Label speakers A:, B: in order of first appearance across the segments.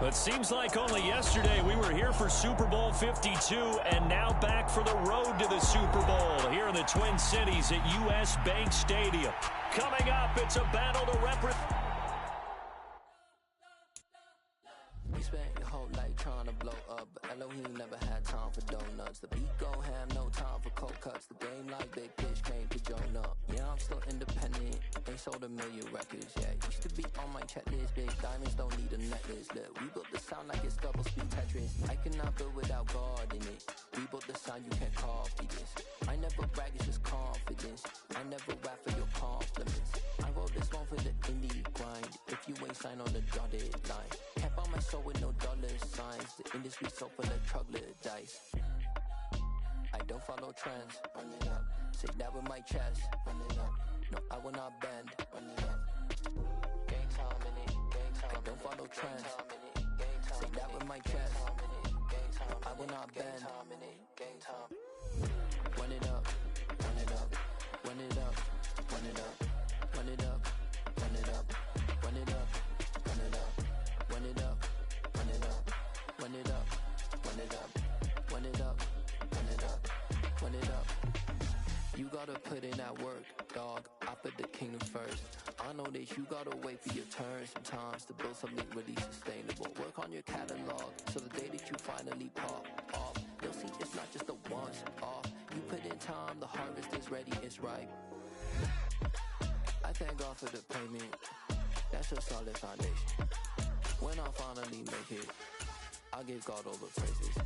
A: It seems like only yesterday we were here for Super Bowl 52 and now back for the road to the Super Bowl here in the Twin Cities at U.S. Bank Stadium. Coming up, it's a battle to represent.
B: We spent your whole life trying to blow up, but Elohim never had time for donuts. The beat go ham, no time for cold cuts. The game like Big Fish came to join up. Yeah, I'm still independent, ain't sold a million records. Yeah, used to be on my checklist. Big diamonds don't need a necklace. Look, we built the sound like it's double speed Tetris. I cannot build without God in it. We built the sound, you can't copy this. I never brag, it's just confidence. I never rap for your compliments. I wrote this one for the indie grind. If you ain't signed on the dotted line, can't buy my soul with no dollar signs. The industry so full of troglodytes. I don't follow trends. Run it up. Say that with my chest. Run it up. No, I will not bend. Run it up. Gang time in it. Gang time. I don't follow trends. Say that with my chest. I will not bend. Gang time. Run it up. Run it up. Run it up. Run it up. Run it up. Run it up. Run it up. Run it up. Run it up. Run it up. Run it up. Run it up. Run it up. Run it up. Run it up. You gotta put in that work, dog. I put the kingdom first. I know that you gotta wait for your turn sometimes to build something really sustainable. Work on your catalog so the day that you finally pop off, you'll see it's not just a once off. You put in time, the harvest is ready, it's ripe. I thank God for the payment. That's a solid foundation. When I finally make it, I'll give God all the praises.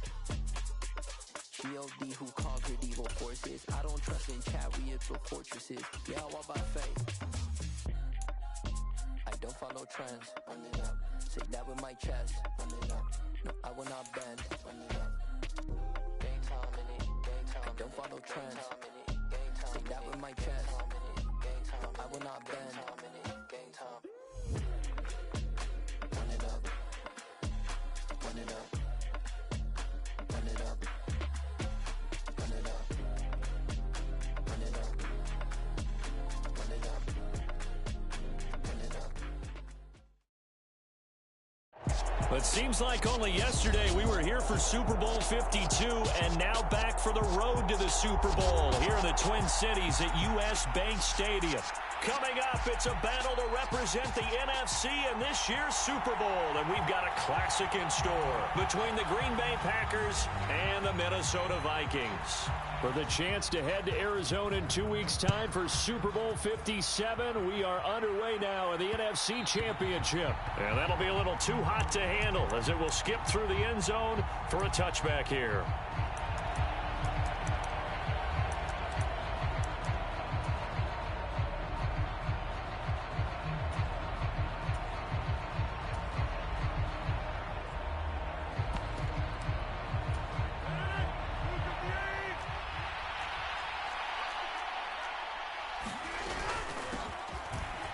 B: G.O.D. who conquered evil forces. I don't trust in chariots or fortresses. Yeah, I walk by faith. I don't follow trends. Run it up. Say that with my chest. Run it up. No, I will not bend. Run it up. Gang time in it. Gang time. I don't follow trends. Say that with my chest. I will not bend. Gang time. Run it up. Run it up. Run it up. Run it up. Run it up. Run it up. Run it up.
A: It seems like only yesterday we were here for Super Bowl 52 and now back for the road to the Super Bowl here in the Twin Cities at U.S. Bank Stadium. Coming up, it's a battle to represent the NFC in this year's Super Bowl, and we've got a classic in store between the Green Bay Packers and the Minnesota Vikings. For the chance to head to Arizona in 2 weeks' time for Super Bowl 57, we are underway now in the NFC Championship. And that'll be a little too hot to handle as it will skip through the end zone for a touchback here.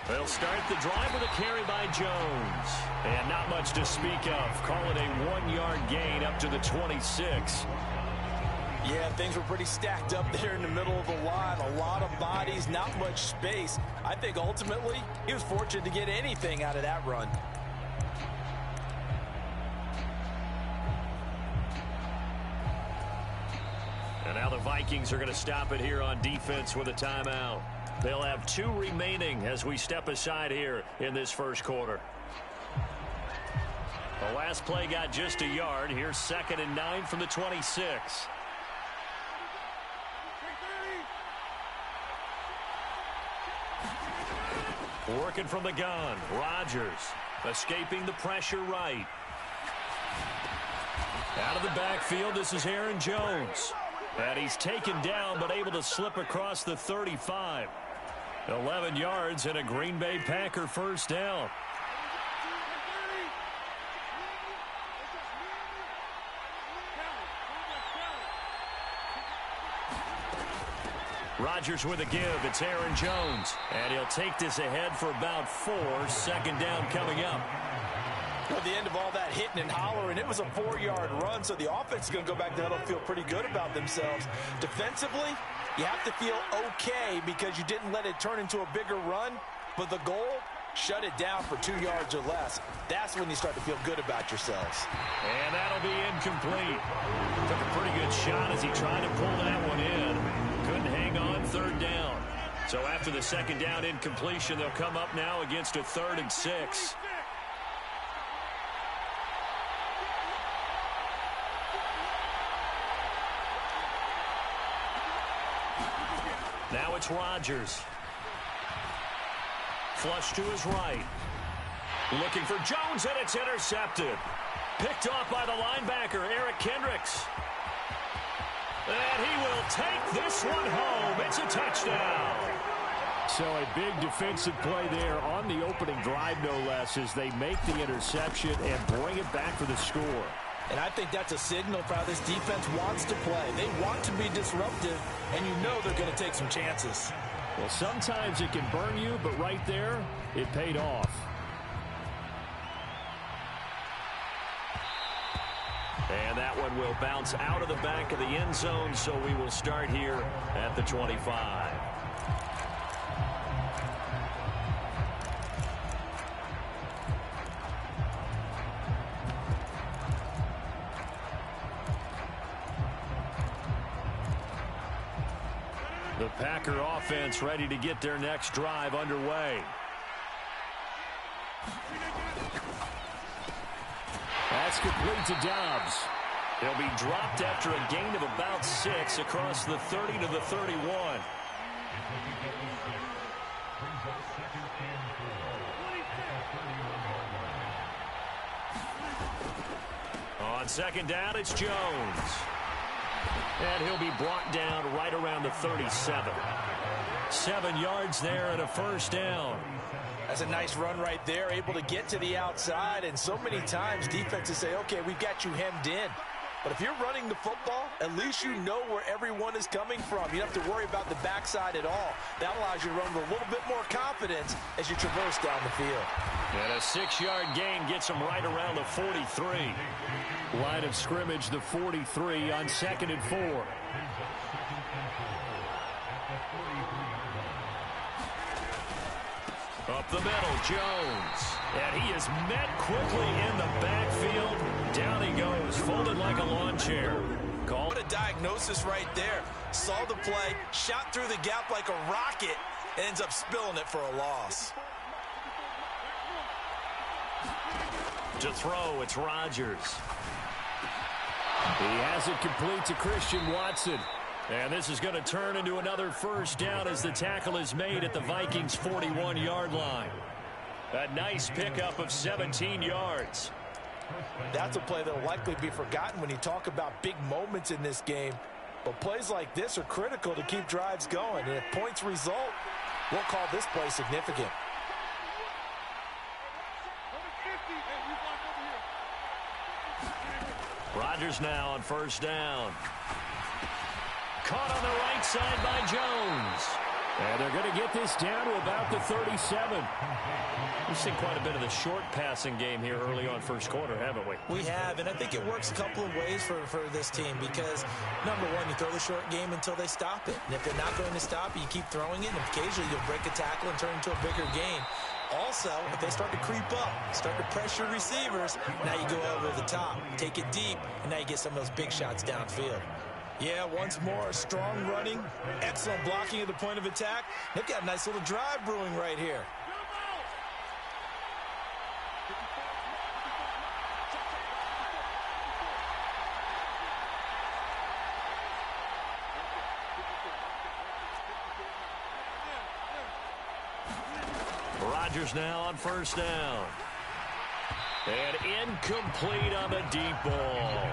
A: They'll start the drive with a carry by Jones. And not much to speak of. Call it a 1-yard gain up to the 26.
C: Yeah, things were pretty stacked up there in the middle of the line. A lot of bodies, not much space. I think ultimately he was fortunate to get anything out of that run.
A: And now the Vikings are going to stop it here on defense with a timeout. They'll have 2 remaining as we step aside here in this first quarter. The last play got just a yard. Here's 2nd and 9 from the 26. Working from the gun, Rodgers escaping the pressure right. Out of the backfield, this is Aaron Jones. And he's taken down but able to slip across the 35. 11 yards and a Green Bay Packer first down. Rodgers with a give. It's Aaron Jones. And he'll take this ahead for about 4. 2nd down coming up.
C: At the end of all that hitting and hollering, it was a 4-yard run, so the offense is going to go back to huddle and feel pretty good about themselves. Defensively, you have to feel okay because you didn't let it turn into a bigger run, but the goal shut it down for 2 yards or less. That's when you start to feel good about yourselves.
A: And that'll be incomplete. Took a pretty good shot as he tried to pull that one in. Couldn't hang on, third down. So after the second down incompletion, they'll come up now against a 3rd and 6. Now it's Rodgers. Flush to his right. Looking for Jones, and it's intercepted. Picked off by the linebacker, Eric Kendricks. And he will take this one home. It's a touchdown.
D: So a big defensive play there on the opening drive, no less, as they make the interception and bring it back for the score.
C: And I think that's a signal for how this defense wants to play. They want to be disruptive, and you know they're going to take some chances.
D: Well, sometimes it can burn you, but right there, it paid off.
A: And that one will bounce out of the back of the end zone, so we will start here at the 25. The Packer offense ready to get their next drive underway.
D: That's complete to Dobbs.
A: He'll be dropped after a gain of about 6 across the 30 to the 31. On second down, it's Jones. And he'll be brought down right around the 37. 7 yards there and a first down.
C: That's a nice run right there, able to get to the outside. And so many times defenses say, okay, we've got you hemmed in. But if you're running the football, at least you know where everyone is coming from. You don't have to worry about the backside at all. That allows you to run with a little bit more confidence as you traverse down the field.
A: And a 6-yard gain gets him right around the 43.
D: Line of scrimmage, the 43 on 2nd and 4.
A: Up the middle, Jones. And he is met quickly in the backfield. Down he goes, folded like a lawn chair.
C: What a diagnosis right there. Saw the play, shot through the gap like a rocket, and ends up spilling it for a loss.
A: To throw, it's Rodgers.
D: He has it complete to Christian Watson.
A: And this is going to turn into another first down as the tackle is made at the Vikings' 41-yard line. A nice pickup of 17 yards.
C: That's a play that will likely be forgotten when you talk about big moments in this game. But plays like this are critical to keep drives going. And if points result, we'll call this play significant.
A: Rodgers now on first down. Caught on the right side by Jones.
D: And they're going to get this down to about the 37.
A: We've seen quite a bit of the short passing game here early on first quarter, haven't we?
C: We have, and I think it works a couple of ways for this team because, number one, you throw the short game until they stop it. And if they're not going to stop it, you keep throwing it, and occasionally you'll break a tackle and turn it into a bigger game. Also, if they start to creep up, start to pressure receivers, now you go over the top, take it deep, and now you get some of those big shots downfield. Yeah, once more, strong running, excellent blocking at the point of attack. They've got a nice little drive brewing right here.
A: Rodgers now on first down. And incomplete on the deep ball.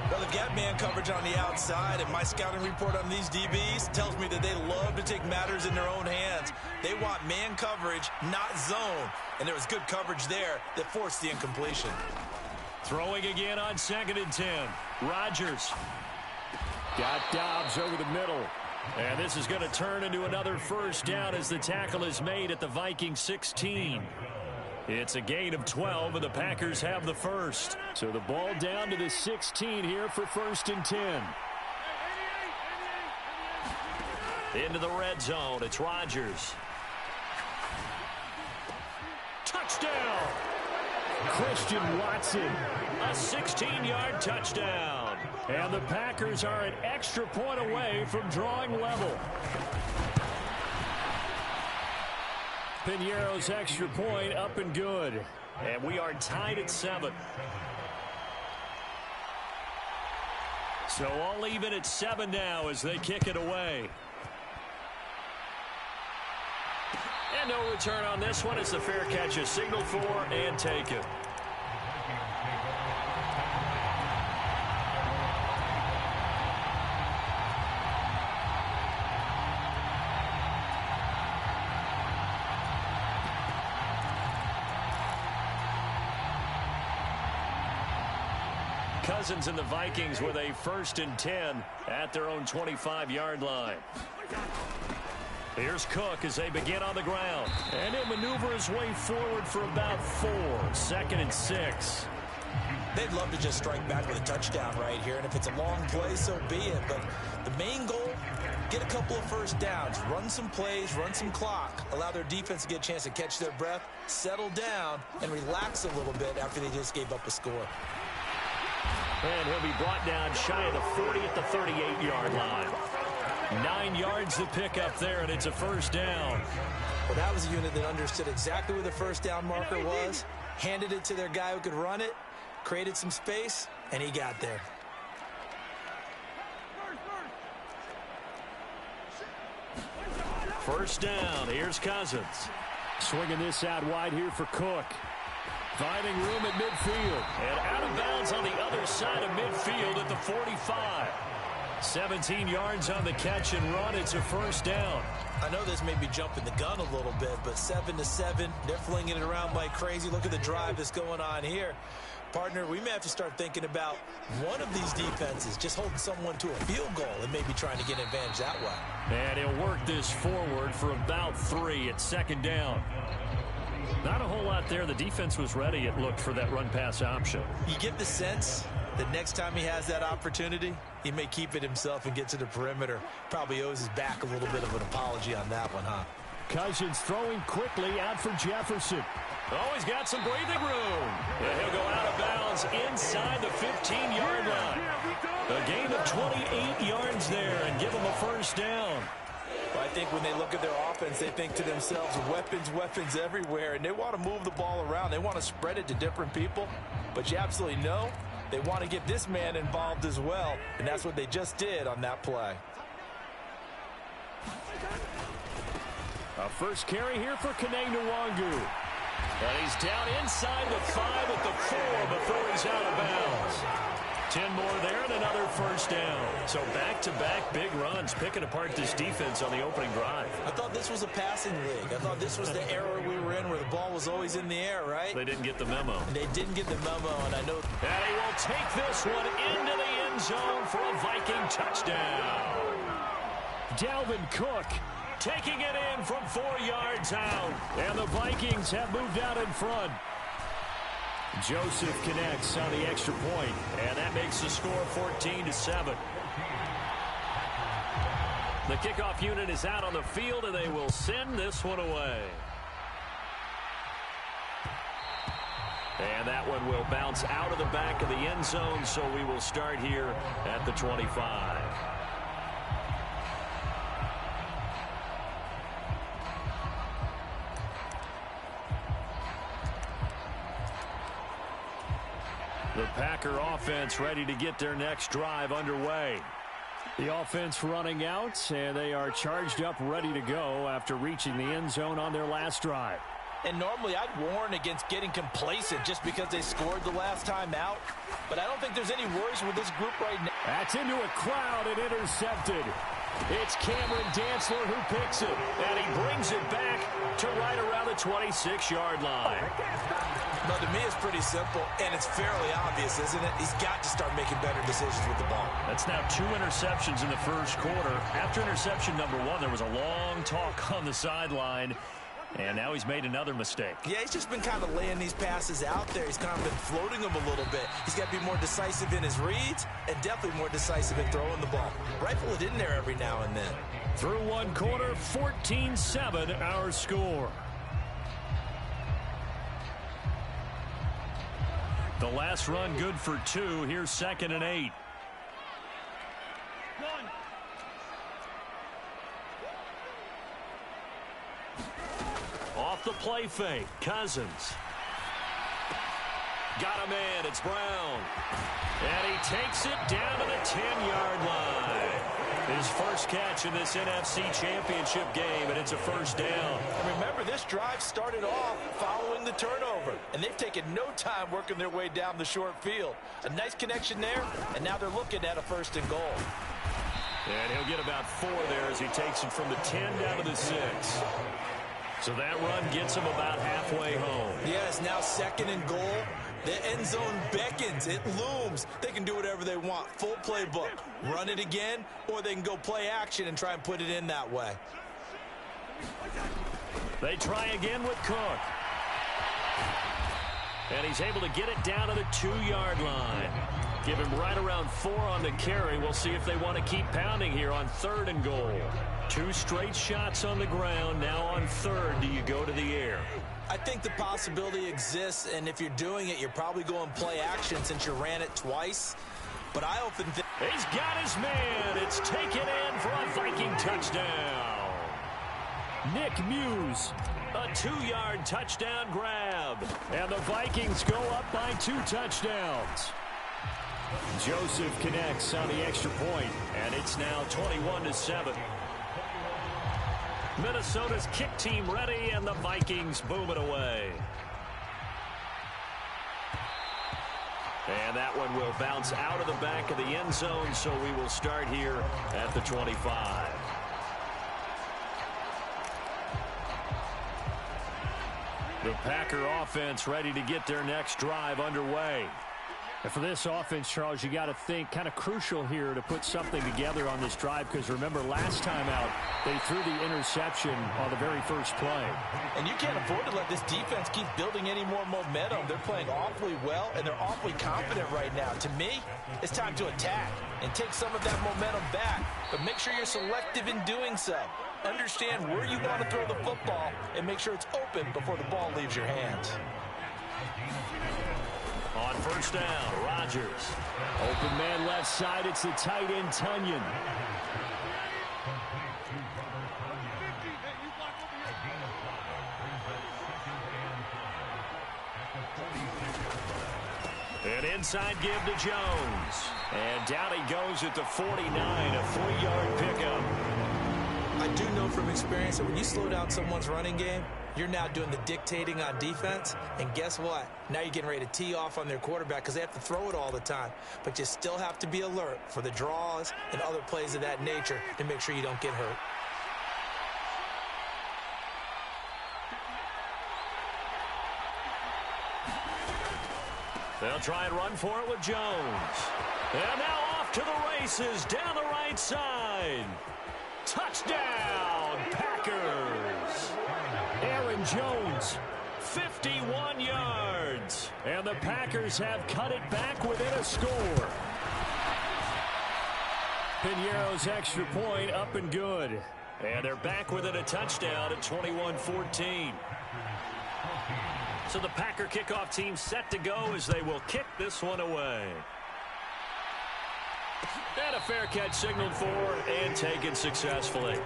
C: Well, they've got man coverage on the outside, and my scouting report on these DBs tells me that they love to take matters in their own hands. They want man coverage, not zone. And there was good coverage there that forced the incompletion.
A: Throwing again on 2nd and 10. Rodgers.
D: Got Dobbs over the middle.
A: And this is going to turn into another first down as the tackle is made at the Vikings 16. It's a gain of 12, and the Packers have the first.
D: So the ball down to the 16 here for 1st and 10.
A: Into the red zone, it's Rodgers. touchdown.
D: Christian Watson.
A: A 16-yard touchdown.
D: And the Packers are an extra point away from drawing level. Piñeiro's extra point up and good.
A: And we are tied at 7. So all even at 7 now as they kick it away. And no return on this one. It's the fair catch is signaled for and taken. Cousins and the Vikings with a 1st and 10 at their own 25-yard line. Here's Cook as they begin on the ground. And he'll maneuver his way forward for about 4. 2nd and 6.
C: They'd love to just strike back with a touchdown right here, and if it's a long play, so be it. But the main goal, get a couple of first downs, run some plays, run some clock, allow their defense to get a chance to catch their breath, settle down, and relax a little bit after they just gave up a score.
A: And he'll be brought down shy of the 40 at the 38-yard line. 9 yards to pick up there, and it's a 1st down.
C: Well, that was a unit that understood exactly where the 1st down marker was, handed it to their guy who could run it, created some space, and he got there.
A: First down. Here's Cousins.
D: Swinging this out wide here for Cook. Finding room at midfield.
A: And out of bounds on the other side of midfield at the 45. 17 yards on the catch and run. It's a 1st down.
C: I know this may be jumping the gun a little bit, but 7-7, they're flinging it around like crazy. Look at the drive that's going on here. Partner, we may have to start thinking about one of these defenses just holding someone to a field goal and maybe trying to get an advantage that way.
A: And he'll work this forward for about 3 at 2nd down. Not a whole lot there. The defense was ready, it looked, for that run-pass option.
C: You get the sense that next time he has that opportunity, he may keep it himself and get to the perimeter. Probably owes his back a little bit of an apology on that one, huh?
D: Cousins throwing quickly out for Jefferson.
A: Oh, he's got some breathing room. And he'll go out of bounds inside the 15-yard line. A gain of 28 yards there and give him a 1st down.
C: Well, I think when they look at their offense, they think to themselves, weapons everywhere, and they want to move the ball around. They want to spread it to different people, but you absolutely know they want to get this man involved as well, and that's what they just did on that play.
D: A first carry here for Kene Nwangu.
A: And he's down inside the 5 at the 4 before he's out of bounds. 10 more there and another 1st down. So back-to-back big runs, picking apart this defense on the opening drive.
C: I thought this was a passing league. I thought this was the era we were in where the ball was always in the air, right?
A: They didn't get the memo.
C: They didn't get the memo, and I know.
A: And he will take this one into the end zone for a Viking touchdown.
D: Dalvin Cook
A: taking it in from 4 yards out.
D: And the Vikings have moved out in front.
A: Joseph connects on the extra point, and that makes the score 14-7. The kickoff unit is out on the field, and they will send this one away. And that one will bounce out of the back of the end zone, so we will start here at the 25. The Packer offense ready to get their next drive underway.
D: The offense running out, and they are charged up, ready to go after reaching the end zone on their last drive.
C: And normally I'd warn against getting complacent just because they scored the last time out. But I don't think there's any worries with this group right now.
D: That's into a crowd and intercepted. It's Cameron Dantzler who picks it.
A: And he brings it back to right around the 26-yard line.
C: No, to me it's pretty simple, and it's fairly obvious, isn't it? He's got to start making better decisions with the ball.
A: That's now 2 interceptions in the first quarter. After interception number 1, there was a long talk on the sideline. And now he's made another mistake.
C: Yeah, he's just been kind of laying these passes out there. He's kind of been floating them a little bit. He's got to be more decisive in his reads and definitely more decisive in throwing the ball. Rifle it in there every now and then.
A: Through one quarter, 14-7 our score. last run good for 2. Here's 2nd and 8. Off the play fake, Cousins. Got him in. It's Brown. And he takes it down to the 10-yard line. His first catch in this NFC Championship game, and it's a first down.
C: And remember, this drive started off following the turnover, and they've taken no time working their way down the short field. A nice connection there, and now they're looking at a 1st and goal.
A: And he'll get about 4 there as he takes it from the 10 down to the 6. So that run gets him about halfway home.
C: Yes, now 2nd and goal. The end zone beckons. It looms. They can do whatever they want. Full playbook. Run it again, or they can go play action and try and put it in that way.
A: They try again with Cook. And he's able to get it down to the 2-yard line. Give him right around 4 on the carry. We'll see if they want to keep pounding here on 3rd and goal. 2 straight shots on the ground. Now on 3rd, do you go to the air?
C: I think the possibility exists, and if you're doing it, you're probably going play action since you ran it twice. But I often think...
A: He's got his man. It's taken in for a Viking touchdown. Nick Muse, a 2-yard touchdown grab. And the Vikings go up by 2 touchdowns. Joseph connects on the extra point, and it's now 21-7. Minnesota's kick team ready, and the Vikings boom it away. And that one will bounce out of the back of the end zone, so we will start here at the 25. The Packer offense ready to get their next drive underway.
D: And for this offense, Charles, you got to think kind of crucial here to put something together on this drive, because remember last time out they threw the interception on the very first play.
C: And you can't afford to let this defense keep building any more momentum. They're playing awfully well, and they're awfully confident right now. To me, it's time to attack and take some of that momentum back, but make sure you're selective in doing so. Understand where you want to throw the football and make sure it's open before the ball leaves your hands.
A: On 1st down, Rodgers.
D: Open man left side. It's the tight end, Tunyon.
A: An inside give to Jones. And down he goes at the 49, a 3-yard pickup.
C: I do know from experience that when you slow down someone's running game, you're now doing the dictating on defense. And guess what? Now you're getting ready to tee off on their quarterback because they have to throw it all the time. But you still have to be alert for the draws and other plays of that nature to make sure you don't get hurt.
A: They'll try and run for it with Jones. And now off to the races down the right side. Touchdown, Packers.
D: Aaron Jones,
A: 51 yards.
D: and the Packers have cut it back within a score. Piñeiro's extra point up and good.
A: And they're back within a touchdown at 21-14. So the Packer kickoff team set to go as they will kick this one away. And a fair catch signaled for and taken successfully.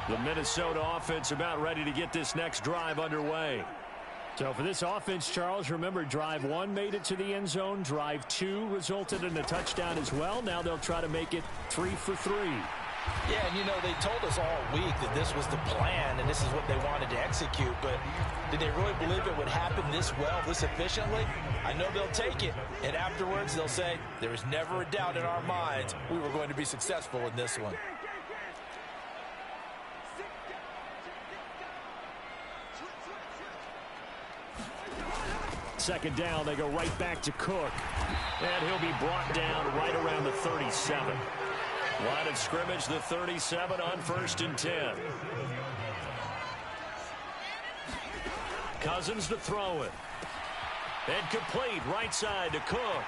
A: The Minnesota offense about ready to get this next drive underway.
D: So for this offense, Charles, remember drive 1 made it to the end zone. Drive 2 resulted in a touchdown as well. Now they'll try to make it 3 for 3.
C: Yeah, and you know, they told us all week that this was the plan and this is what they wanted to execute, but did they really believe it would happen this well, this efficiently? I know they'll take it, and afterwards they'll say, there was never a doubt in our minds we were going to be successful in this one.
D: Second down, they go right back to Cook.
A: And he'll be brought down right around the 37. Line of scrimmage, the 37 on 1st and 10. Cousins to throw it. And complete right side to Cook.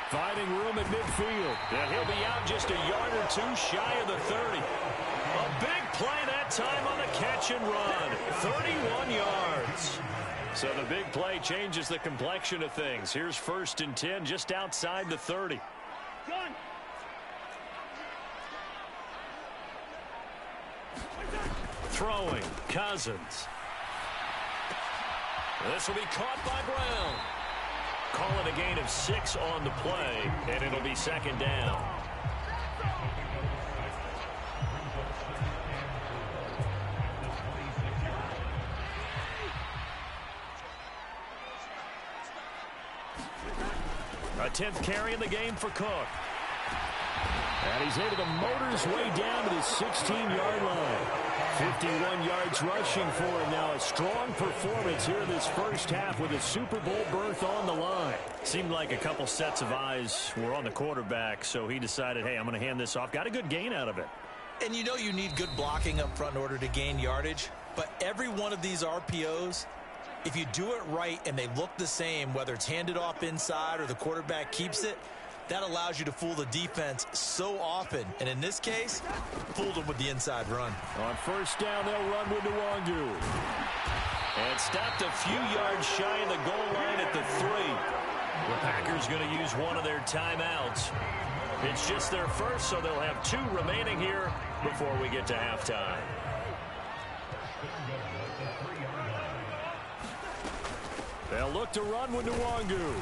D: Finding room at midfield.
A: And he'll be out just a yard or two shy of the 30. A big play that time on the catch and run. 31 yards. So the big play changes the complexion of things. Here's 1st and 10 just outside the 30. Throwing, Cousins. This will be caught by Brown. Call it a gain of 6 on the play, and it'll be 2nd down. A 10th carry in the game for Cook.
D: And he's able to motor his way down to the 16-yard line. 51 yards rushing for him now. A strong performance here in this first half with a Super Bowl berth on the line.
A: Seemed like a couple sets of eyes were on the quarterback, so he decided, hey, I'm going to hand this off. Got a good gain out of it.
C: And you know you need good blocking up front in order to gain yardage. But every one of these RPOs, if you do it right and they look the same, whether it's handed off inside or the quarterback keeps it, that allows you to fool the defense so often. And in this case, fooled them with the inside run.
D: On 1st down, they'll run with Nwangu.
A: And stopped a few yards shy of the goal line at the 3. The Packers going to use one of their timeouts. It's just their first, so they'll have 2 remaining here before we get to halftime.
D: They'll look to run with Nwangu.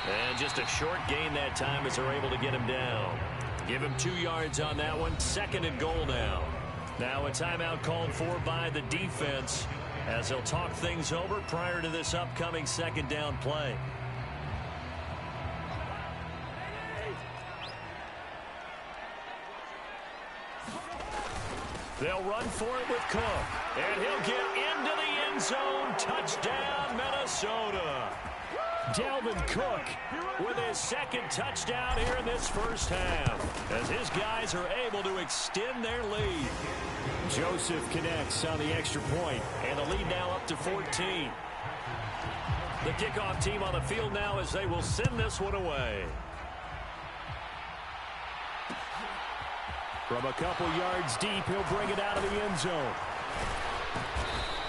A: And just a short gain that time as they're able to get him down. Give him 2 yards on that one. 2nd and goal now. Now a timeout called for by the defense as they'll talk things over prior to this upcoming 2nd down play. They'll run for it with Cook. And he'll get into the end zone. Touchdown, Minnesota.
D: Dalvin Cook
A: with his 2nd touchdown here in this first half as his guys are able to extend their lead.
D: Joseph connects on the extra point,
A: and the lead now up to 14. The kickoff team on the field now as they will send this one away.
D: From a couple yards deep, he'll bring it out of the end zone.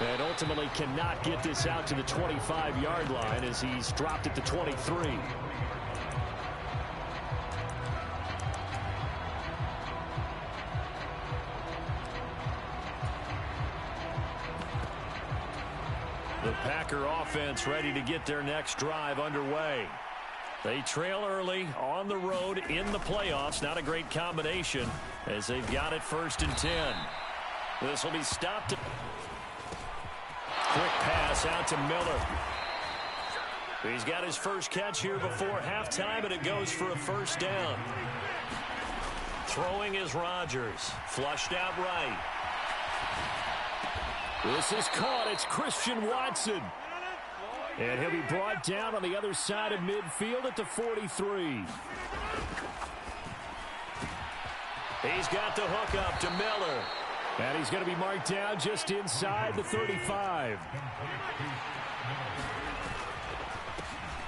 D: And ultimately cannot get this out to the 25-yard line as he's dropped at the 23.
A: The Packer offense ready to get their next drive underway. They trail early on the road in the playoffs. Not a great combination as they've got it 1st and 10. This will be stopped. Quick pass out to Miller. He's got his first catch here before halftime, and it goes for a 1st down. Throwing is Rodgers. Flushed out right.
D: This is caught. It's Christian Watson. And he'll be brought down on the other side of midfield at the 43.
A: He's got the hook up to Miller.
D: And he's going to be marked down just inside the 35.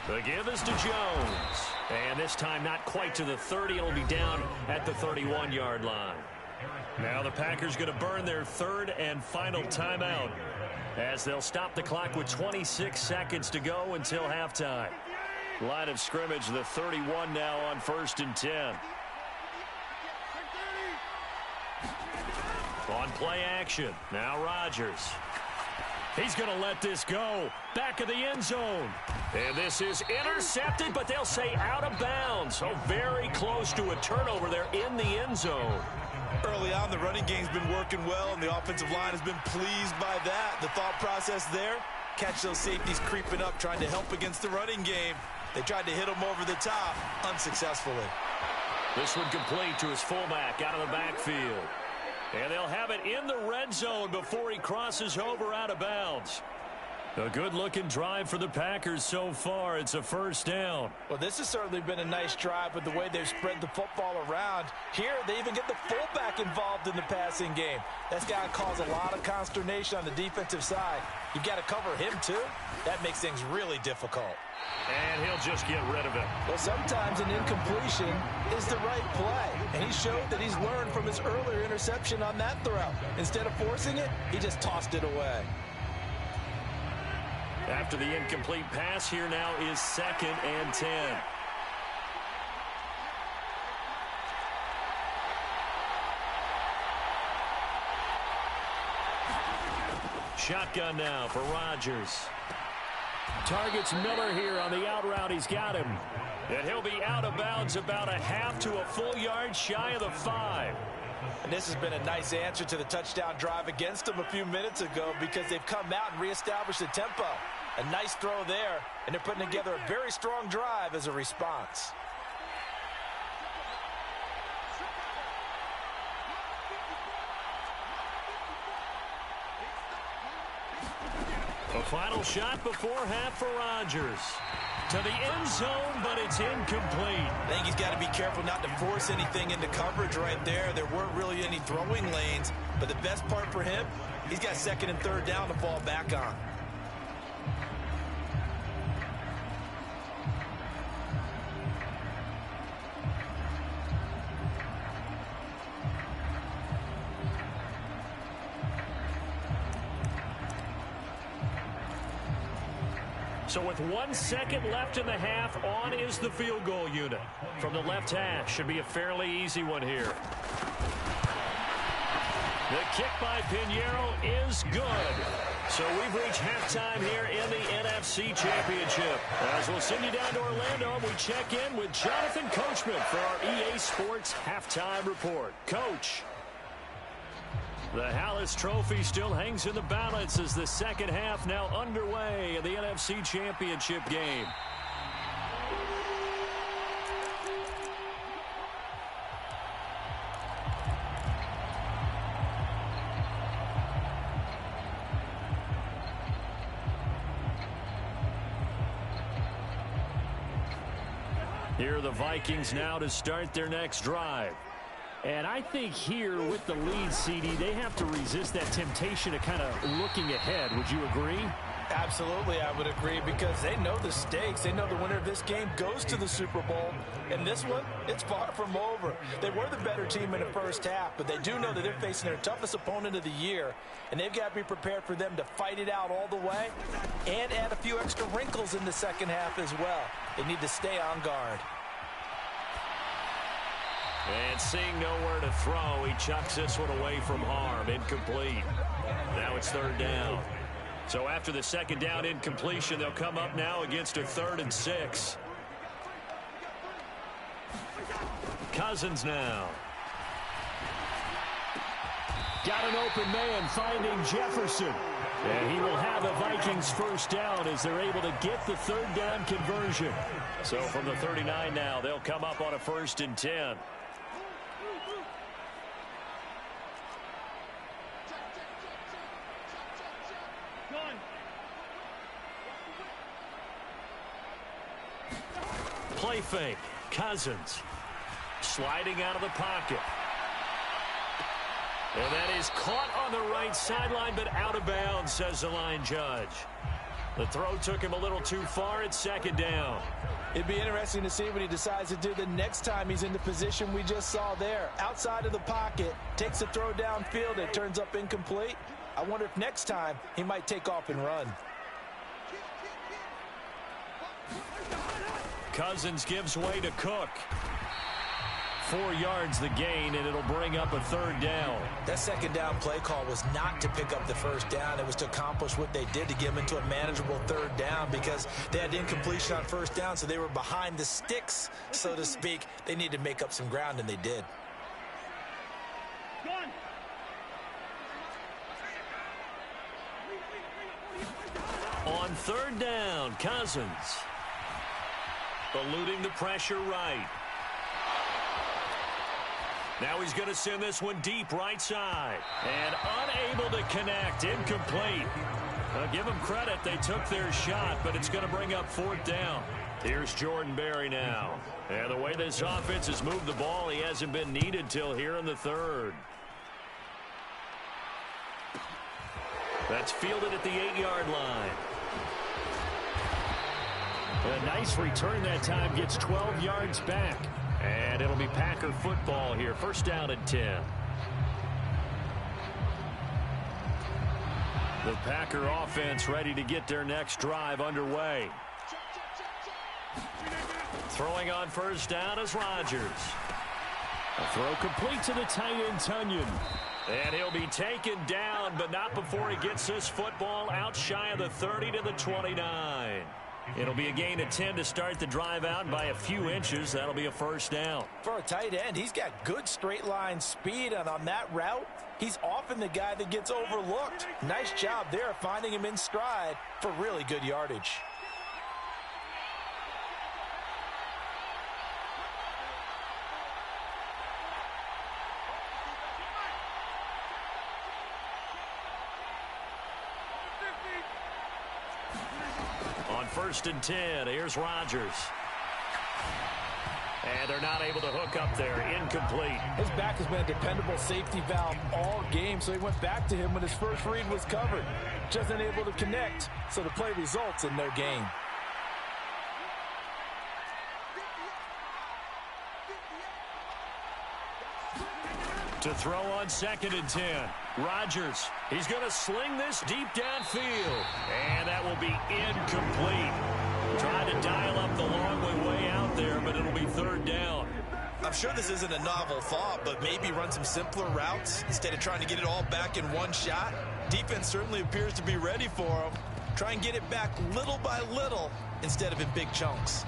A: The give is to Jones. And this time not quite to the 30. It'll be down at the 31-yard line. Now the Packers going to burn their 3rd and final timeout as they'll stop the clock with 26 seconds to go until halftime. Line of scrimmage, the 31 now on 1st and 10. On play action, now Rodgers. He's going to let this go. Back of the end zone. And this is intercepted, but they'll say out of bounds. So very close to a turnover there in the end zone.
C: Early on, the running game's been working well, and the offensive line has been pleased by that. The thought process there, catch those safeties creeping up, trying to help against the running game. They tried to hit him over the top, unsuccessfully.
A: This one complete to his fullback out of the backfield. And they'll have it in the red zone before he crosses over out of bounds. A good-looking drive for the Packers so far. It's a first down.
C: Well, this has certainly been a nice drive with the way they've spread the football around. Here, they even get the fullback involved in the passing game. That's got to cause a lot of consternation on the defensive side. You've got to cover him, too. That makes things really difficult.
D: And he'll just get rid of it.
C: Well, sometimes an incompletion is the right play. And he showed that he's learned from his earlier interception on that throw. Instead of forcing it, he just tossed it away.
A: After the incomplete pass, here now is 2nd and 10. Shotgun now for Rodgers. Targets Miller here on the out route. He's got him. And he'll be out of bounds about a half to a full yard shy of the 5.
C: And this has been a nice answer to the touchdown drive against them a few minutes ago because they've come out and reestablished the tempo. A nice throw there, and they're putting together a very strong drive as a response.
A: A final shot before half for Rodgers. To the end zone, but it's incomplete.
C: I think he's got to be careful not to force anything into coverage right there. There weren't really any throwing lanes, but the best part for him, he's got 2nd and 3rd down to fall back on.
A: So with 1 second left in the half, on is the field goal unit. From the left hash, should be a fairly easy one here. The kick by Pinheiro is good. So we've reached halftime here in the NFC Championship. As we'll send you down to Orlando, we check in with Jonathan Coachman for our EA Sports Halftime Report. Coach. The Hallis Trophy still hangs in the balance as the second half now underway in the NFC Championship game. Here are the Vikings now to start their next drive.
D: And I think here with the lead, CD, they have to resist that temptation of kind of looking ahead. Would you agree?
C: Absolutely, I would agree, because they know the stakes. They know the winner of this game goes to the Super Bowl. And this one, it's far from over. They were the better team in the first half, but they do know that they're facing their toughest opponent of the year. And they've got to be prepared for them to fight it out all the way and add a few extra wrinkles in the second half as well. They need to stay on guard.
A: And seeing nowhere to throw, he chucks this one away from harm. Incomplete. Now it's 3rd down. So after the 2nd down incompletion, they'll come up now against a 3rd and 6. Cousins now.
D: Got an open man finding Jefferson.
A: And he will have a Vikings first down as they're able to get the 3rd down conversion. So from the 39 now, they'll come up on a 1st and 10. Play fake. Cousins sliding out of the pocket. And that is caught on the right sideline, but out of bounds, says the line judge. The throw took him a little too far. It's 2nd down.
C: It'd be interesting to see what he decides to do the next time he's in the position we just saw there. Outside of the pocket, takes the throw downfield, it turns up incomplete. I wonder if next time he might take off and run.
A: Cousins gives way to Cook. 4 yards the gain, and it'll bring up a 3rd down.
C: That 2nd down play call was not to pick up the 1st down. It was to accomplish what they did to get them into a manageable 3rd down because they had incompletion on 1st down, so they were behind the sticks, so to speak. They needed to make up some ground, and they did.
A: On 3rd down, Cousins. Eluding the pressure right. Now he's going to send this one deep right side. And unable to connect. Incomplete. Give them credit. They took their shot, but it's going to bring up 4th down. Here's Jordan Berry now. And the way this offense has moved the ball, he hasn't been needed till here in the 3rd. That's fielded at the 8-yard line. A nice return that time, gets 12 yards back. And it'll be Packer football here. 1st down and 10. The Packer offense ready to get their next drive underway. Throwing on 1st down is Rodgers.
D: A throw complete to the tight end, Tunyon.
A: And he'll be taken down, but not before he gets this football out shy of the 30 to the 29. It'll be a gain of 10 to start the drive out by a few inches. That'll be a 1st down.
C: For a tight end, he's got good straight line speed, and on that route, he's often the guy that gets overlooked. Nice job there finding him in stride for really good yardage.
A: On 1st and 10, here's Rodgers. And they're not able to hook up there. Incomplete.
C: His back has been a dependable safety valve all game, so he went back to him when his first read was covered. Just unable to connect, so the play results in no gain.
A: To throw on 2nd and 10. Rodgers, he's going to sling this deep downfield. And that will be incomplete. Trying to dial up the long way out there, but it'll be 3rd down.
C: I'm sure this isn't a novel thought, but maybe run some simpler routes instead of trying to get it all back in one shot. Defense certainly appears to be ready for him. Try and get it back little by little instead of in big chunks.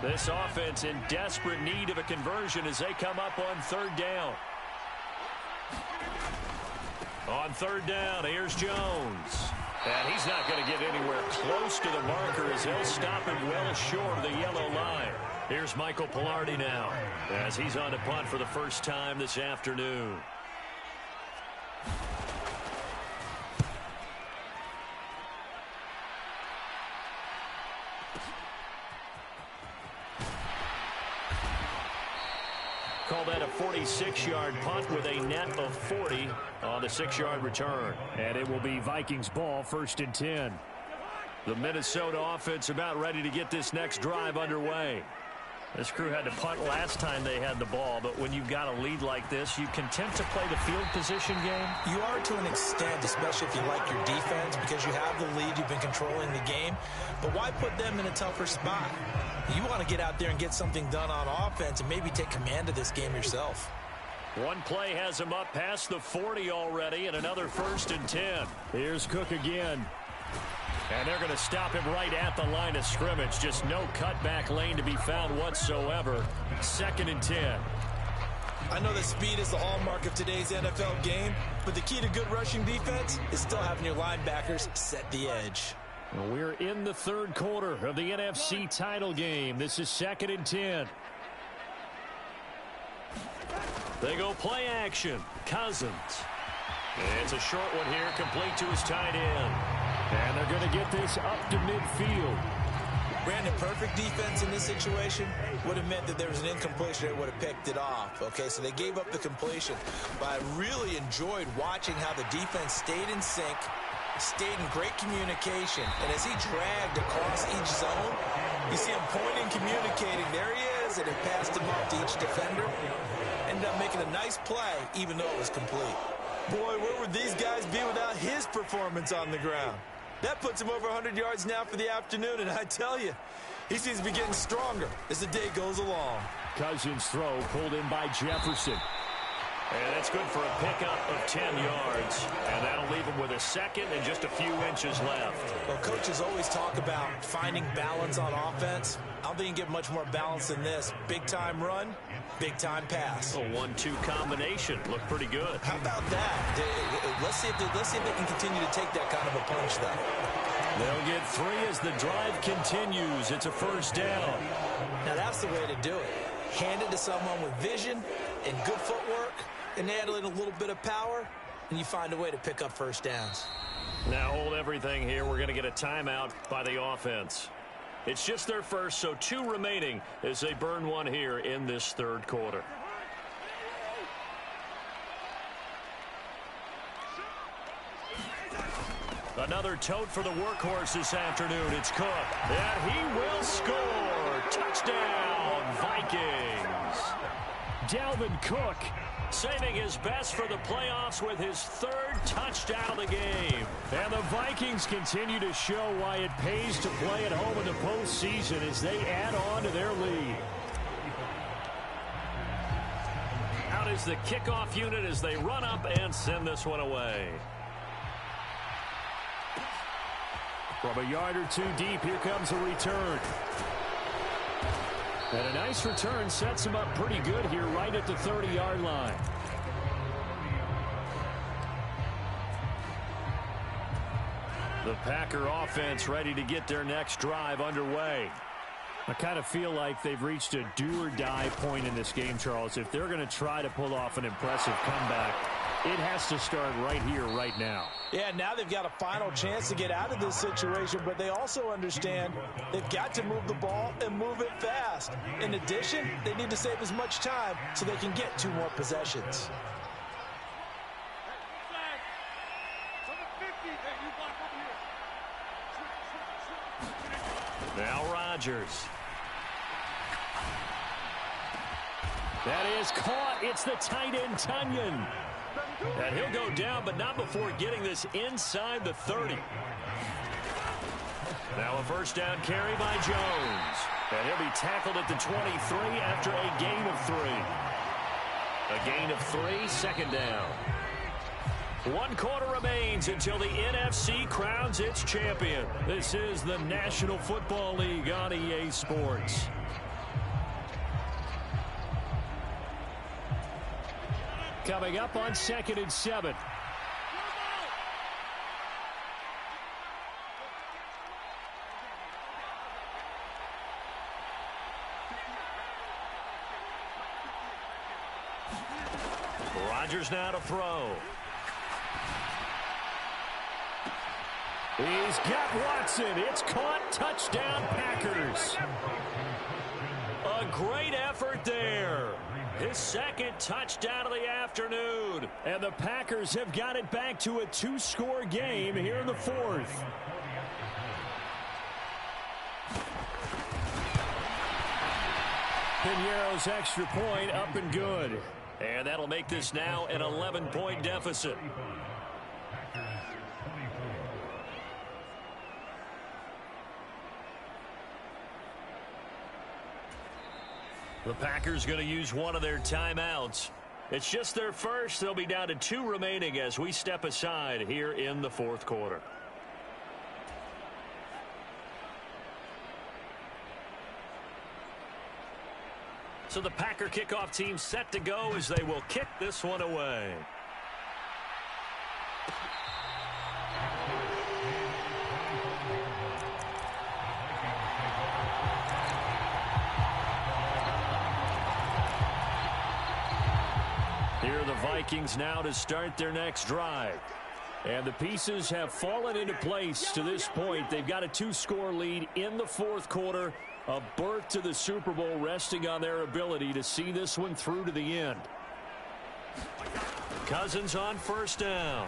A: This offense in desperate need of a conversion as they come up on 3rd down. On 3rd down, here's Jones. And he's not going to get anywhere close to the marker as he'll stop him well short of the yellow line. Here's Michael Pilardi now as he's on to punt for the first time this afternoon. Call that a 46-yard punt with a net of 40 on the 6-yard return.
D: And it will be Vikings ball, 1st and 10.
A: The Minnesota offense about ready to get this next drive underway. This crew had to punt last time they had the ball, but when you've got a lead like this, you content to play the field position game?
C: You are to an extent, especially if you like your defense, because you have the lead, you've been controlling the game. But why put them in a tougher spot? You want to get out there and get something done on offense and maybe take command of this game yourself.
A: One play has him up past the 40 already, and another 1st and 10.
D: Here's Cook again.
A: And they're going to stop him right at the line of scrimmage. Just no cutback lane to be found whatsoever. 2nd and 10.
C: I know that speed is the hallmark of today's NFL game, but the key to good rushing defense is still having your linebackers set the edge.
D: Well, we're in the 3rd quarter of the NFC title game. This is 2nd and 10.
A: They go play action. Cousins. It's a short one here, complete to his tight end.
D: And they're going to get this up to midfield.
C: Brandon, perfect defense in this situation would have meant that there was an incompletion. They would have picked it off. Okay, so they gave up the completion. But I really enjoyed watching how the defense stayed in sync, stayed in great communication. And as he dragged across each zone, you see him pointing, communicating. There he is, and it passed him off to each defender. Ended up making a nice play, even though it was complete. Boy, where would these guys be without his performance on the ground? That puts him over 100 yards now for the afternoon, and I tell you, he seems to be getting stronger as the day goes along.
D: Cousins' throw pulled in by Jefferson.
A: And that's good for a pickup of 10 yards. And that'll leave him with a 2nd and just a few inches left.
C: Well, coaches always talk about finding balance on offense. I don't think you can get much more balance than this. Big-time run, big-time pass.
A: A 1-2 combination. Looked pretty good.
C: How about that? Let's see if they can continue to take that kind of a punch, though.
A: They'll get 3 as the drive continues. It's a 1st down.
C: Now, that's the way to do it. Hand it to someone with vision and good footwork, and add in a little bit of power, and you find a way to pick up 1st downs.
A: Now hold everything here. We're going to get a timeout by the offense. It's just their first, so 2 remaining as they burn one here in this third quarter. Another tote for the workhorse this afternoon. It's Cook. And he will score. Touchdown, Vikings. Dalvin Cook saving his best for the playoffs with his 3rd touchdown of the game. And the Vikings continue to show why it pays to play at home in the postseason as they add on to their lead. Out is the kickoff unit as they run up and send this one away. From a yard or 2 deep, here comes a return. And a nice return sets him up pretty good here right at the 30-yard line. The Packer offense ready to get their next drive underway. I kind of feel like they've reached a do-or-die point in this game, Charles. If they're going to try to pull off an impressive comeback, it has to start right here, right now.
C: Yeah, now they've got a final chance to get out of this situation, but they also understand they've got to move the ball and move it fast. In addition, they need to save as much time so they can get 2 more possessions.
A: Now Rodgers. That is caught. It's the tight end, Tunyon. And he'll go down, but not before getting this inside the 30. Now a first down carry by Jones. And he'll be tackled at the 23 after a gain of 3. A gain of 3, second down. 1 quarter remains until the NFC crowns its champion. This is the National Football League on EA Sports. Coming up on 2nd and 7. Rodgers now to throw. He's got Watson. It's caught. Touchdown, Packers. A great effort there. His 2nd touchdown of the afternoon. And the Packers have got it back to a 2-score game here in the 4th. Piñeiro's extra point up and good. And that'll make this now an 11-point deficit. The Packers going to use one of their timeouts. It's just their first. They'll be down to 2 remaining as we step aside here in the 4th quarter. So the Packer kickoff team set to go as they will kick this one away. Here are the Vikings now to start their next drive. And the pieces have fallen into place to this point. They've got a 2-score lead in the 4th quarter. A berth to the Super Bowl resting on their ability to see this one through to the end. Cousins on first down.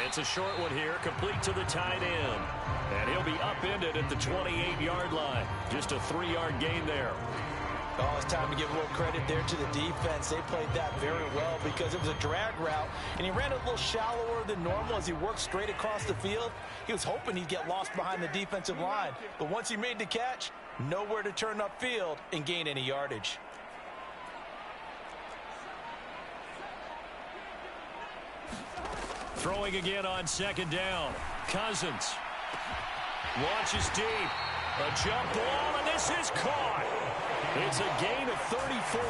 A: It's a short one here, complete to the tight end. And he'll be upended at the 28-yard line. Just a 3-yard gain there.
C: Oh, it's time to give a little credit there to the defense. They played that very well because it was a drag route, and he ran a little shallower than normal as he worked straight across the field. He was hoping he'd get lost behind the defensive line, but once he made the catch, nowhere to turn upfield and gain any yardage.
A: Throwing again on 2nd down. Cousins launches deep. A jump ball, and this is caught. It's a gain of 34.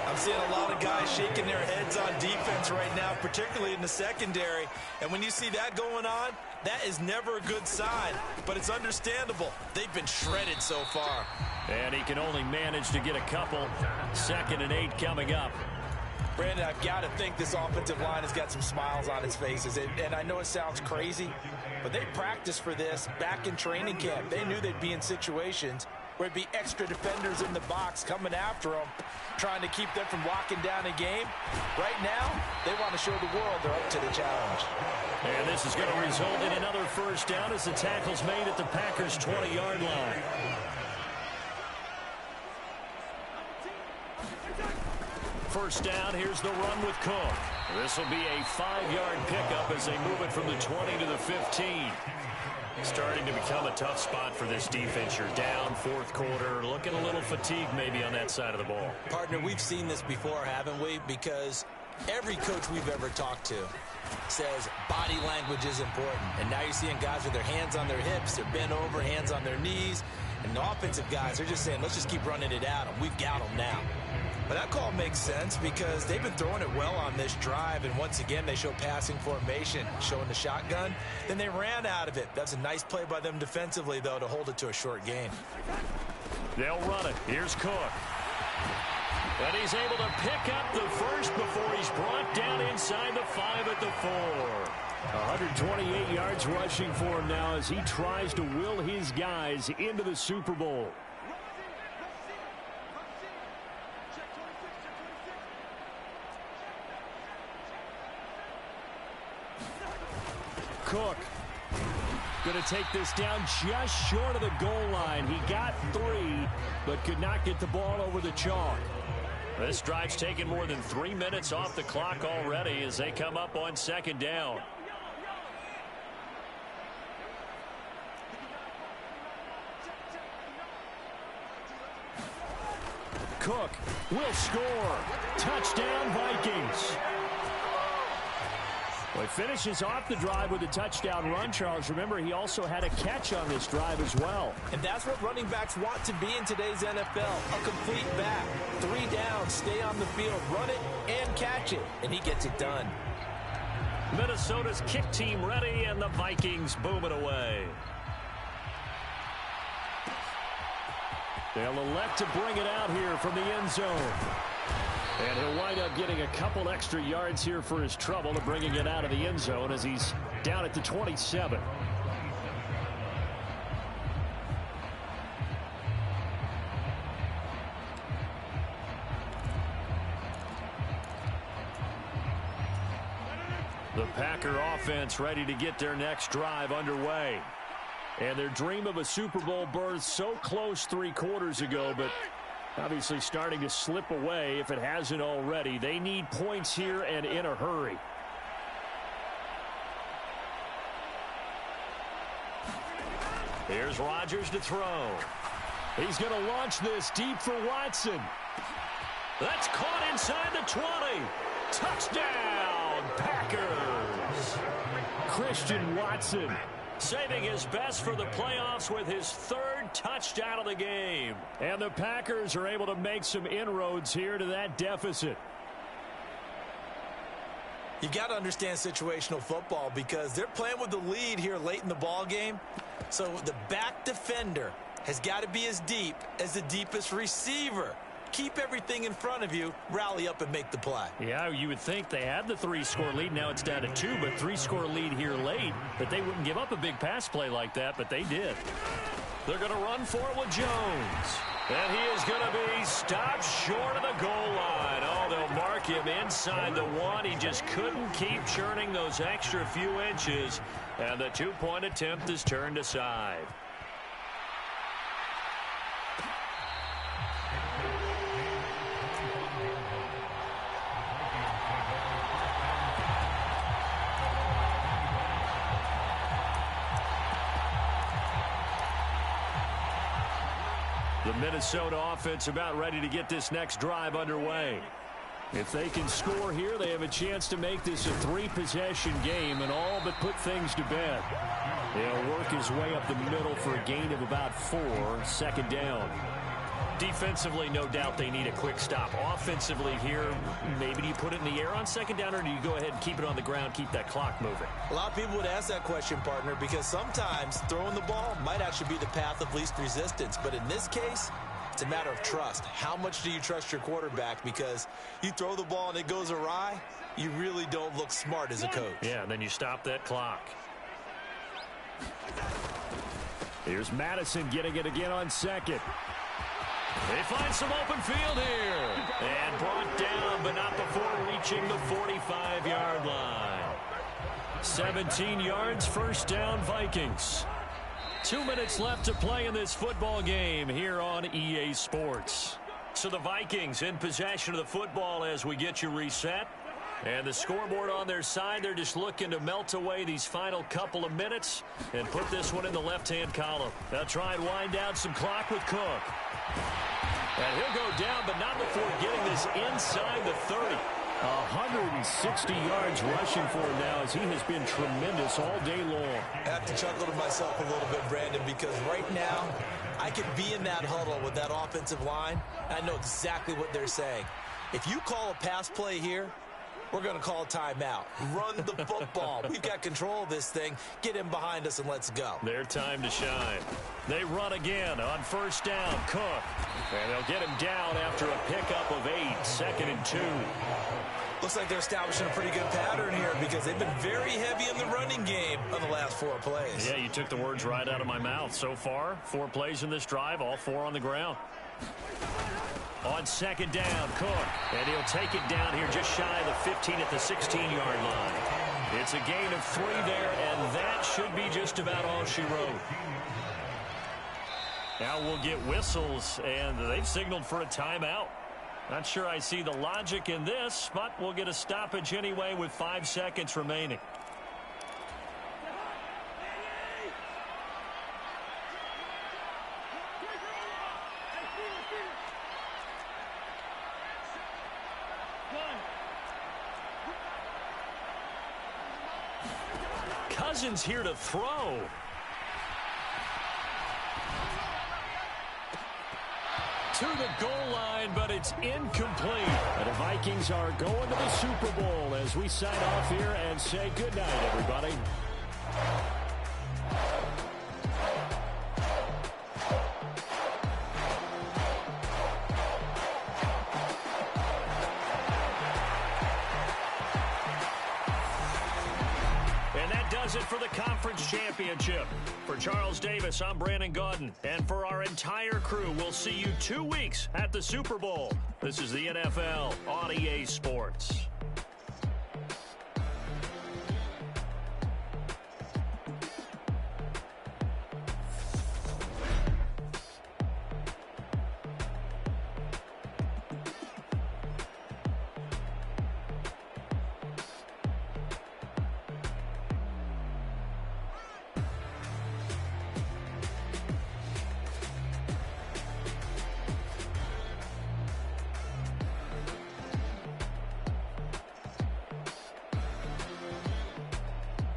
C: I'm seeing a lot of guys shaking their heads on defense right now, particularly in the secondary. And when you see that going on, that is never a good sign. But it's understandable. They've been shredded so far.
A: And he can only manage to get a couple. 2nd and 8 coming up.
C: Brandon, I've got to think this offensive line has got some smiles on its faces. And I know it sounds crazy, but they practiced for this back in training camp. They knew they'd be in situations where it'd be extra defenders in the box coming after them, trying to keep them from locking down a game. Right now, they want to show the world they're up to the challenge.
A: And this is going to result in another first down as the tackle's made at the Packers' 20-yard line. First down, here's the run with Cook. This will be a 5-yard pickup as they move it from the 20 to the 15. Starting to become a tough spot for this defense. You're down fourth quarter, looking a little fatigued maybe on that side of the ball.
C: Partner, we've seen this before, haven't we? Because every coach we've ever talked to says body language is important. And now you're seeing guys with their hands on their hips, they're bent over, hands on their knees. And the offensive guys, they're just saying, let's just keep running it at them. We've got them now. But that call makes sense because they've been throwing it well on this drive, and once again they show passing formation, showing the shotgun. Then they ran out of it. That's a nice play by them defensively, though, to hold it to a short gain.
A: They'll run it. Here's Cook. And he's able to pick up the first before he's brought down inside the 5 at the 4. 128 yards rushing for him now as he tries to will his guys into the Super Bowl. Cook going to take this down just short of the goal line. He got 3, but could not get the ball over the chalk. This drive's taken more than 3 minutes off the clock already as they come up on second down. Cook will score. Touchdown, Vikings. Well, he finishes off the drive with a touchdown run, Charles. Remember, he also had a catch on this drive as well.
C: And that's what running backs want to be in today's NFL. A complete back. 3 downs, stay on the field, run it, and catch it. And he gets it done.
A: Minnesota's kick team ready, and the Vikings boom it away. They'll elect to bring it out here from the end zone. And he'll wind up getting a couple extra yards here for his trouble to bringing it out of the end zone as he's down at the 27. The Packer offense ready to get their next drive underway. And their dream of a Super Bowl berth so close 3 quarters ago, but obviously starting to slip away if it hasn't already. They need points here and in a hurry. Here's Rodgers to throw. He's going to launch this deep for Watson. That's caught inside the 20. Touchdown, Packers. Christian Watson saving his best for the playoffs with his 3rd touchdown of the game. And the Packers are able to make some inroads here to that deficit.
C: You've got to understand situational football because they're playing with the lead here late in the ball game. So the back defender has got to be as deep as the deepest receiver. Keep everything in front of you, rally up and make the play. Yeah, you would think they had the 3-score lead. Now it's down to 2, but 3-score lead here late. That they wouldn't give up a big pass play like that, but they did. They're going to run for it with Jones. And he is going to be stopped short of the goal line. Oh, they'll mark him inside the 1. He just couldn't keep churning those extra few inches. And the 2-point attempt is turned aside. The Minnesota offense about ready to get this next drive underway. If they can score here, they have a chance to make this a 3-possession game and all but put things to bed. They'll work his way up the middle for a gain of about 4, second down. Defensively, no doubt they need a quick stop. Offensively here, maybe do you put it in the air on second down, or do you go ahead and keep it on the ground, keep that clock moving? A lot of people would ask that question, partner, because sometimes throwing the ball might actually be the path of least resistance. But in this case, It's a matter of trust. How much do you trust your quarterback? Because you throw the ball and it goes awry, you really don't look smart as a coach.
A: Yeah, and then you stop that clock. Here's Madison getting it again on second. They find some open field here. And brought down, but not before reaching the 45-yard line. 17 yards, first down, Vikings. 2 minutes left to play in this football game here on EA Sports. So the Vikings in possession of the football as we get you reset. And the scoreboard on their side, they're just looking to melt away these final couple of minutes and put this one in the left-hand column. They'll try and wind down some clock with Cook. And he'll go down, but not before getting this inside the 30. 160 yards rushing for him now as he has been tremendous all day long.
C: I have to chuckle to myself a little bit, Brandon, because right now I could be in that huddle with that offensive line. And I know exactly what they're saying. If you call a pass play here, we're going to call a timeout. Run the football. We've got control of this thing. Get him behind us and let's go.
A: Their time to shine. They run again on first down. Cook. And they'll get him down after a pickup of 8. 2nd and 2.
C: Looks like they're establishing a pretty good pattern here because they've been very heavy in the running game on the last 4 plays.
A: Yeah, you took the words right out of my mouth. So far, 4 plays in this drive, all 4 on the ground. On second down, Cook. And he'll take it down here just shy of the 15 at the 16-yard line. It's a gain of 3 there, and that should be just about all she wrote. Now we'll get whistles, and they've signaled for a timeout. Not sure I see the logic in this, but we'll get a stoppage anyway with 5 seconds remaining. Cousins here to throw. To the goal line, but it's incomplete. And the Vikings are going to the Super Bowl as we sign off here and say goodnight, everybody. It for the conference championship. For Charles Davis, I'm Brandon Gaudin. And for our entire crew, we'll see you 2 weeks at the Super Bowl. This is the NFL on EA Sports.